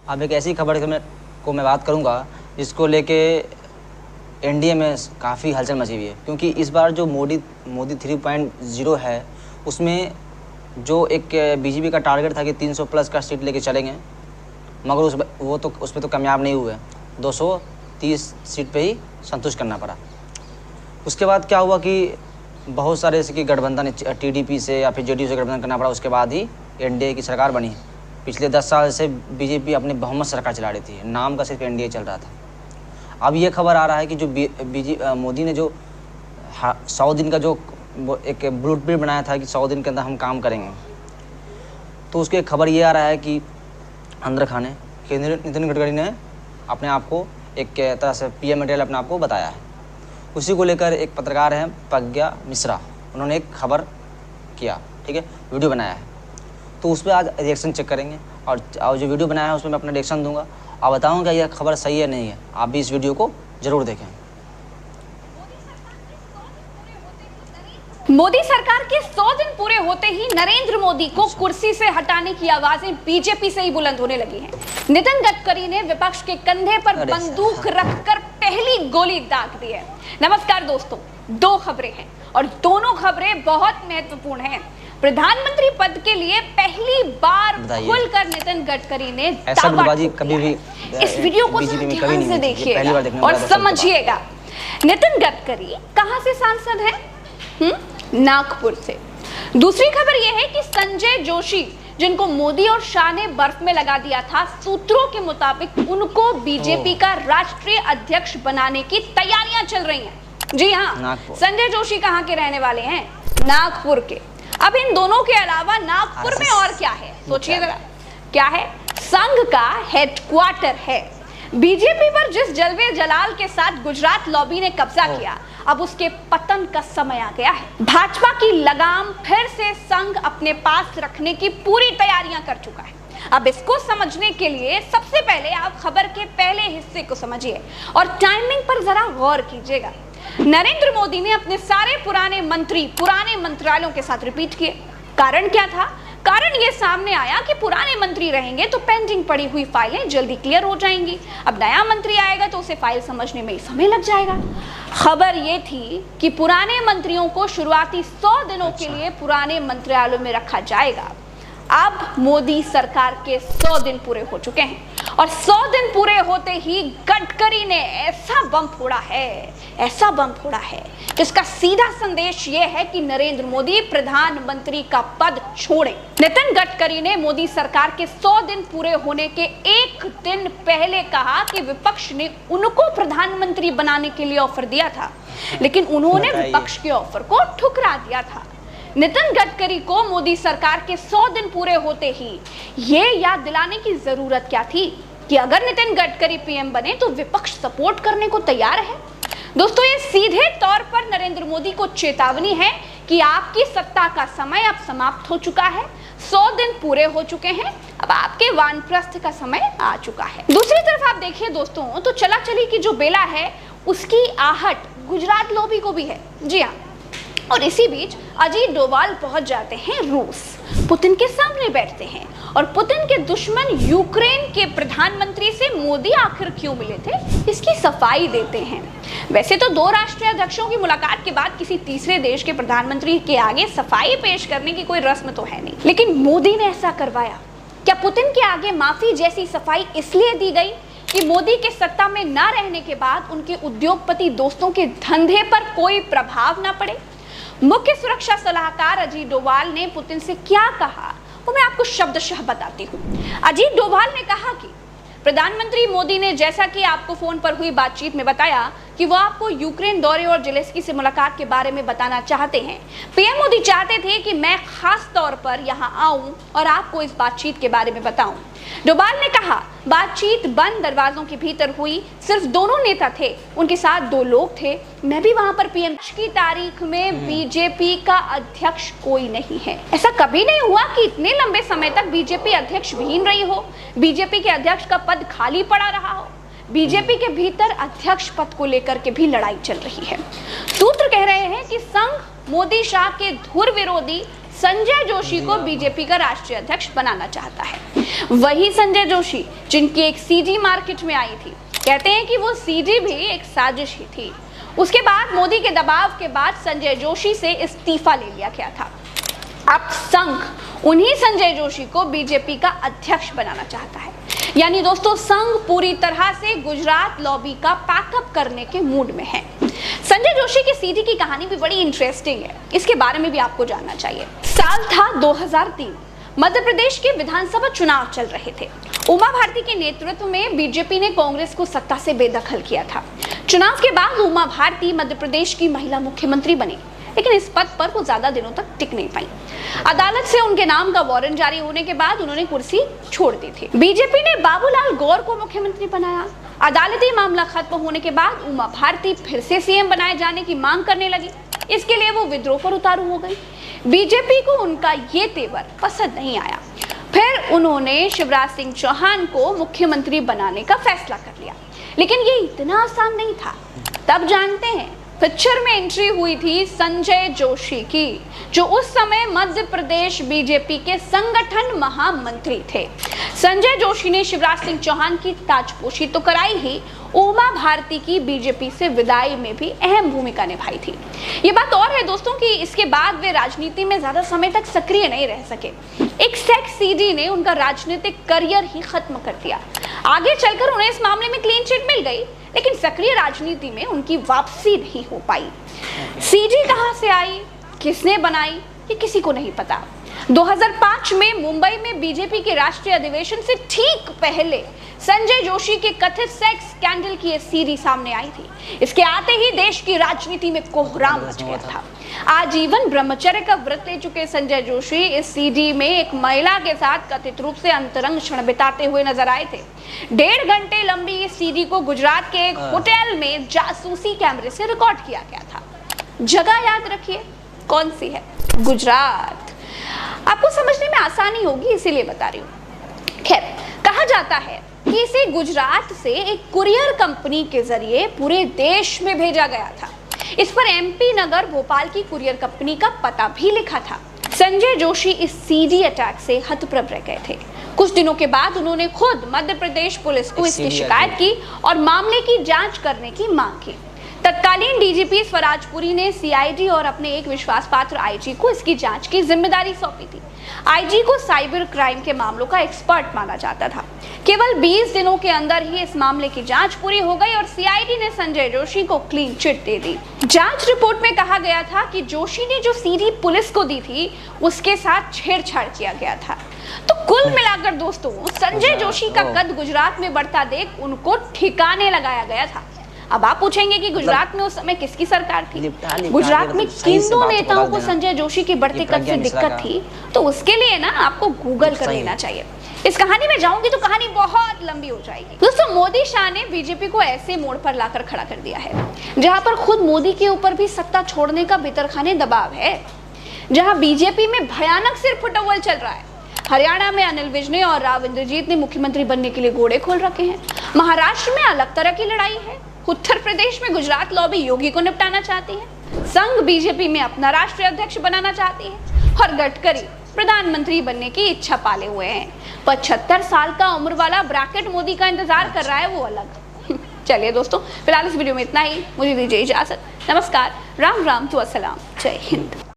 अब एक ऐसी खबर को मैं बात करूंगा जिसको लेके एनडीए में काफ़ी हलचल मची हुई है, क्योंकि इस बार जो मोदी 3.0 है उसमें जो एक बीजेपी का टारगेट था कि 300 प्लस का सीट लेके चलेंगे, मगर उस पर तो कामयाब नहीं हुए। 230 सीट पे ही संतुष्ट करना पड़ा। उसके बाद क्या हुआ कि बहुत सारे जैसे कि गठबंधन टीडीपी से या फिर जेडीयू से गठबंधन करना पड़ा। उसके बाद ही एनडीए की सरकार बनी। पिछले 10 साल से बीजेपी अपनी बहुमत सरकार चला रही थी, नाम का सिर्फ एनडीए चल रहा था। अब ये खबर आ रहा है कि जो मोदी ने जो 100 दिन का जो एक ब्लूप्रिंट बनाया था कि 100 दिन के अंदर हम काम करेंगे, तो उसकी एक खबर ये आ रहा है कि अंदर खाने कि नितिन गडकरी ने अपने आप को एक तरह से पीएम मटेरियल अपने आप को बताया है। उसी को लेकर एक पत्रकार हैं प्रज्ञा मिश्रा, उन्होंने एक खबर किया, ठीक है, वीडियो बनाया है। तो उस पर आज रिएक्शन चेक करेंगे और जो वीडियो बनाया है उसमें मैं अपना रिएक्शन दूंगा और बताऊंगा यह खबर सही है नहीं है। आप भी इस वीडियो को जरूर देखें। मोदी सरकार के 100 दिन पूरे होते ही नरेंद्र मोदी को कुर्सी से हटाने की आवाजें बीजेपी से ही बुलंद होने लगी हैं। नितिन गडकरी ने विपक्ष के कंधे पर बंदूक रखकर पहली गोली दाग दी है। नमस्कार दोस्तों, 2 खबरें हैं और दोनों खबरें बहुत महत्वपूर्ण हैं। प्रधानमंत्री पद के लिए पहली बार खुलकर नितिन गडकरी ने कभी भी इस वीडियो को ध्यान से देखिएगा और समझिएगा। नितिन गडकरी कहां से सांसद हैं? नागपुर से। दूसरी खबर यह है कि संजय जोशी, जिनको मोदी और शाह ने बर्फ में लगा दिया था, सूत्रों के मुताबिक उनको बीजेपी का राष्ट्रीय अध्यक्ष बनाने की तैयारियां चल रही हैं। जी हाँ, संजय जोशी कहां के रहने वाले हैं? नागपुर के। अब इन दोनों के अलावा नागपुर में और क्या है, सोचिए जरा। क्या है? संघ का हेडक्वार्टर है। बीजेपी पर जिस जलवे जलाल के साथ गुजरात लॉबी ने कब्जा किया, अब उसके पतन का समय आ गया है। भाजपा की लगाम फिर से संघ अपने पास रखने की पूरी तैयारियां कर चुका है। अब इसको समझने के लिए सबसे पहले आप खबर के पहले हिस्से को समझिए और टाइमिंग पर जरा गौर कीजिएगा। नरेंद्र मोदी ने अपने सारे पुराने मंत्री पुराने मंत्रालयों के साथ रिपीट किए। कारण क्या था? कारण ये सामने आया कि पुराने मंत्री रहेंगे तो पेंडिंग पड़ी हुई फाइलें जल्दी क्लियर हो जाएंगी। अब नया मंत्री आएगा तो उसे फाइल समझने में ही समय लग जाएगा। खबर ये थी कि पुराने मंत्रियों को शुरुआती 100 दिनों के लिए पुराने मंत्रालयों में रखा जाएगा। अब मोदी सरकार के 100 दिन पूरे हो चुके हैं और 100 दिन पूरे होते ही गडकरी ने ऐसा बम फोड़ा है जिसका सीधा संदेश यह है कि नरेंद्र मोदी प्रधानमंत्री का पद छोड़े। नितिन गडकरी ने मोदी सरकार के 100 दिन पूरे होने के 1 दिन पहले कहा कि विपक्ष ने उनको प्रधानमंत्री बनाने के लिए ऑफर दिया था, लेकिन उन्होंने विपक्ष के ऑफर को ठुकरा दिया था। नितिन गडकरी को मोदी सरकार के 100 दिन पूरे होते ही ये याद दिलाने की जरूरत क्या थी कि अगर नितिन गडकरी पीएम बने तो विपक्ष सपोर्ट करने को तैयार है। दोस्तों, ये सीधे तौर पर नरेंद्र मोदी को चेतावनी है कि आपकी सत्ता का समय अब समाप्त हो चुका है। 100 दिन पूरे हो चुके हैं, अब आपके वानप्रस्थ का समय आ चुका है। दूसरी तरफ आप देखिए दोस्तों, तो चला चली की जो बेला है उसकी आहट गुजरात लॉबी को भी है। जी हाँ, और इसी बीच अजीत डोभाल पहुंच जाते हैं रूस, पुतिन के सामने बैठते हैं और पुतिन के दुश्मन यूक्रेन के प्रधानमंत्री से मोदी आखिर क्यों मिले थे इसकी सफाई देते हैं। वैसे तो 2 राष्ट्रीय अध्यक्षों की मुलाकात के बाद किसी तीसरे देश के प्रधानमंत्री के आगे सफाई पेश करने की कोई रस्म तो है नहीं, लेकिन मोदी ने ऐसा करवाया। क्या पुतिन के आगे माफी जैसी सफाई इसलिए दी गई कि मोदी के सत्ता में न रहने के बाद उनके उद्योगपति दोस्तों के धंधे पर कोई प्रभाव न पड़े? मुख्य सुरक्षा सलाहकार अजीत डोभाल ने पुतिन से क्या कहा वो मैं आपको शब्दशः बताती हूँ। अजीत डोभाल ने कहा कि प्रधानमंत्री मोदी ने जैसा कि आपको फोन पर हुई बातचीत में बताया कि वो आपको यूक्रेन दौरे और जेलेंस्की से मुलाकात के बारे में बताना चाहते हैं। पीएम मोदी चाहते थे कि मैं खास तौर पर यहाँ आऊं और आपको इस बातचीत के बारे में बताऊं। डोभाल ने कहा, बातचीत बंद दरवाजों के भीतर हुई, सिर्फ दोनों नेता थे, उनके साथ 2 लोग थे, मैं भी वहां पर पीएम की तारीख में बीजेपी का अध्यक्ष कोई नहीं है। ऐसा कभी नहीं हुआ कि इतने लंबे समय तक बीजेपी अध्यक्ष विहीन रही हो, बीजेपी के अध्यक्ष का पद खाली पड़ा रहा हो। बीजेपी के भीतर अध्यक्ष पद को लेकर के भी लड़ाई चल रही है। सूत्र कह रहे हैं कि संघ मोदी शाह के धुर विरोधी संजय जोशी को बीजेपी का राष्ट्रीय अध्यक्ष बनाना चाहता है। वही संजय जोशी जिनकी एक सीडी मार्केट में आई थी। कहते हैं कि वो सीडी भी एक साजिश ही थी। उसके बाद मोदी के दबाव के बाद संजय जोशी से इस्तीफा ले लिया गया था। अब संघ उन्हीं संजय जोशी को बीजेपी का अध्यक्ष बनाना चाहता है। यानी दोस्तों, संघ पूरी तरह से गुजरात लॉबी का पैकअप करने के मूड में है। संजय जोशी की सीडी की कहानी भी बड़ी इंटरेस्टिंग है, इसके बारे में भी आपको जानना चाहिए। साल था 2003, मध्य प्रदेश के विधानसभा चुनाव चल रहे थे। उमा भारती के नेतृत्व में बीजेपी ने कांग्रेस को सत्ता से बेदखल किया था। चुनाव के बाद उमा भारती मध्य प्रदेश की महिला मुख्यमंत्री बनी, लेकिन इस पद पर वो ज्यादा दिनों तक टिक नहीं पाई। अदालत से उनके नाम का वारंट जारी होने के बाद उन्होंने कुर्सी छोड़ दी थी। बीजेपी ने बाबूलाल गौर को मुख्यमंत्री बनाया। अदालती मामला खत्म होने के बाद उमा भारती फिर से सीएम बनाए जाने की मांग करने लगी। इसके लिए वो विद्रोह पर उतारू हो गई। बीजेपी को उनका ये तेवर पसंद नहीं आया। फिर उन्होंने शिवराज सिंह चौहान को मुख्यमंत्री बनाने का फैसला कर लिया, लेकिन ये इतना आसान नहीं था। तब जानते हैं, पिक्चर में एंट्री हुई थी संजय जोशी की, जो उस समय मध्य प्रदेश बीजेपी के संगठन महामंत्री थे। संजय जोशी ने शिवराज सिंह चौहान की ताजपोशी तो कराई ही, उमा भारती की बीजेपी से विदाई में भी अहम भूमिका निभाई थी। ये बात और है दोस्तों कि इसके बाद वे राजनीति में ज्यादा समय तक सक्रिय नहीं रह सके। एक सेक्स सीडी ने उनका राजनीतिक करियर ही खत्म कर दिया। आगे चलकर उन्हें इस मामले में क्लीन चिट मिल गई, लेकिन सक्रिय राजनीति में उनकी वापसी नहीं हो पाई। सीडी कहां से आई, किसने बनाई, ये किसी को नहीं पता। 2005 में मुंबई में बीजेपी के राष्ट्रीय अधिवेशन से ठीक पहले संजय जोशी के कथित सेक्स स्कैंडल की ये सीडी सामने आई थी। इसके आते ही देश की राजनीति में कोहराम मच गया था। आजीवन ब्रह्मचर्य का व्रत ले चुके संजय जोशी इस सीडी में एक महिला के साथ कथित रूप से अंतरंग क्षण बिताते हुए नजर आए थे। 1.5 घंटे लंबी इस सीडी को गुजरात के एक होटल में जासूसी कैमरे से रिकॉर्ड किया गया था। जगह याद रखिए, कौन सी है? गुजरात। आपको समझने में आसानी होगी, इसीलिए बता रही हूँ। खैर, कहा जाता है कि इसे गुजरात से एक कुरियर कंपनी के जरिए पूरे देश में भेजा गया था। इस पर एमपी नगर भोपाल की कुरियर कंपनी का पता भी लिखा था। संजय जोशी इस सीडी अटैक से हतप्रभ रह गए थे। कुछ दिनों के बाद उन्होंने खुद मध्य प्रदेश पुलिस को इसकी शिकायत की और मामले की जांच करने की मांग की। तत्कालीन डीजीपी स्वराजपुरी ने सीआईडी और अपने एक विश्वास पात्र आईजी को इसकी जांच की जिम्मेदारी सौंपी थी। आईजी को साइबर क्राइम के मामलों का एक्सपर्ट माना जाता था। केवल 20 दिनों के अंदर ही इस मामले की जांच पूरी हो गई और सीआईडी ने संजय जोशी को क्लीन चिट दे दी। जांच रिपोर्ट में कहा गया था कि जोशी ने जो सीडी पुलिस को दी थी, उसके साथ छेड़छाड़ किया गया था। तो कुल मिलाकर दोस्तों, संजय जोशी का कद गुजरात में बढ़ता देख उनको ठिकाने लगाया गया था। अब आप पूछेंगे कि गुजरात में उस समय किसकी सरकार थी? गुजरात में किन दो नेताओं को संजय जोशी के बढ़ते कद से दिक्कत थी? तो उसके लिए ना आपको गूगल कर लेना चाहिए। इस कहानी में जाऊंगी तो कहानी बहुत लंबी हो जाएगी। दोस्तों, मोदी शाह ने बीजेपी को ऐसे मोड़ पर लाकर खड़ा कर दिया है जहां पर खुद मोदी के ऊपर भी सत्ता छोड़ने का भीतरखाने दबाव है, जहां बीजेपी में भयानक सिर फुटअव्वल चल रहा है। हरियाणा में अनिल विज ने और राव इंद्रजीत ने मुख्यमंत्री बनने के लिए घोड़े खोल रखे हैं। महाराष्ट्र में अलग तरह की लड़ाई है। उत्तर प्रदेश में गुजरात लॉबी योगी को निपटाना चाहती है। संघ बीजेपी में अपना राष्ट्रीय अध्यक्ष बनाना चाहती है और गडकरी प्रधानमंत्री बनने की इच्छा पाले हुए हैं। 75 साल का उम्र वाला ब्रैकेट मोदी का इंतजार कर रहा है, वो अलग। चलिए दोस्तों, फिलहाल इस वीडियो में इतना ही। मुझे दीजिए इजाजत। नमस्कार, राम राम तो अस्सलाम, जय हिंद।